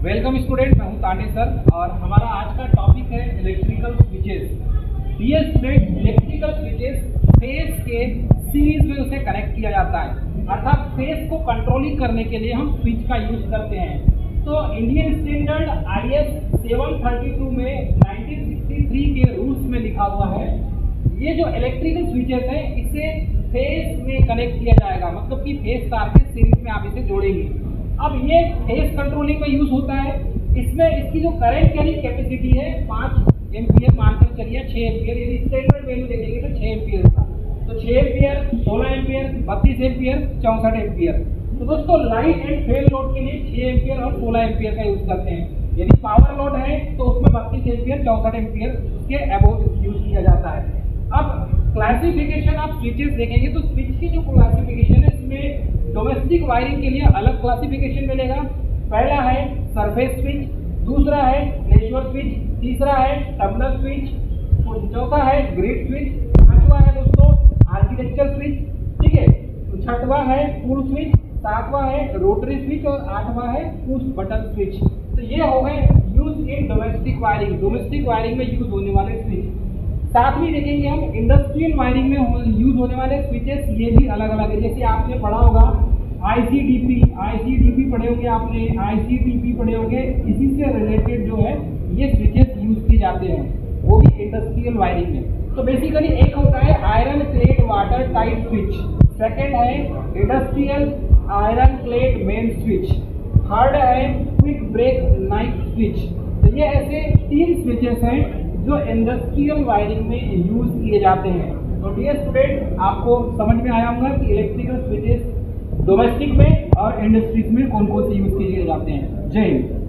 Welcome student, मैं हूं ताने सर और हमारा आज का टॉपिक है electrical switches. Dear student, electrical switches phase के सीरीज में उसे कनेक्ट किया जाता है, अर्थात फेज को कंट्रोलिंग करने के लिए हम स्विच का यूज करते हैं। तो इंडियन स्टैंडर्ड IS 732 में 1963 के रूल्स में लिखा हुआ है, ये जो इलेक्ट्रिकल स्विचेस हैं इसे फेज में कनेक्ट किया जाएगा, मतलब कि फेज तार के सीरीज में आप इसे जोड़ेंगे। अब ये फेज कंट्रोलिंग में यूज होता है। इसमें इसकी जो करंट कैरिंग कैपेसिटी है 5 एम्पियर मानकर चलिए, 6 एम्पियर, यदि स्टैंडर्ड वैल्यू देखेंगे तो 6 एम्पियर था। तो 6 एम्पियर, 16 एम्पियर, 32 एम्पियर, 64 एम्पियर। तो दोस्तों लाइट एंड फेल लोड के लिए 6 एम्पियर और 16 एम्पियर का यूज करते हैं। यदि पावर लोड है तो उसमें 32 एम्पियर, 64 एम्पियर के अबोव यूज किया जाता है। अब क्लासिफिकेशन आप स्विचेस देखेंगे तो स्विच की जो क्लासिफिकेशन है इसमें डोमेस्टिक वायरिंग के लिए अलग क्लासिफिकेशन मिलेगा। पहला है सरफेस स्विच, दूसरा है नेचुरल स्विच, तीसरा है टर्मिनल स्विच, चौथा है ग्रिड स्विच, पांचवा है दोस्तों आर्किटेक्चरल स्विच, ठीक है, छठवां है पुल स्विच, सातवां है रोटरी स्विच और आठवां है पुश बटन स्विच। तो ये हो गए use in domestic wiring, domestic wiring में यूज होने वाले स्विच। साथ में देखेंगे हम इंडस्ट्रियल वायरिंग में यूज होने वाले स्विचेस, ये भी अलग अलग है। जैसे आपने पढ़ा होगा ICDP पढ़े होंगे आपने, ICTP पढ़े होंगे, इसी से रिलेटेड जो है ये स्विचेस यूज किए जाते हैं, वो भी इंडस्ट्रियल वायरिंग में। तो बेसिकली एक होता है iron plate water tight switch, second है industrial iron plate main switch, third है क्विक ब्रेक नाइट स्विच। तो ये ऐसे 3 स्विचेस हैं जो इंडस्ट्रियल वायरिंग में यूज किए जाते हैं। तो डियर स्टूडेंट, आपको समझ में आया होगा कि इलेक्ट्रिकल स्विचेस डोमेस्टिक में और इंडस्ट्रीज में कौन कौन से यूज किए जाते हैं। जय हिंद।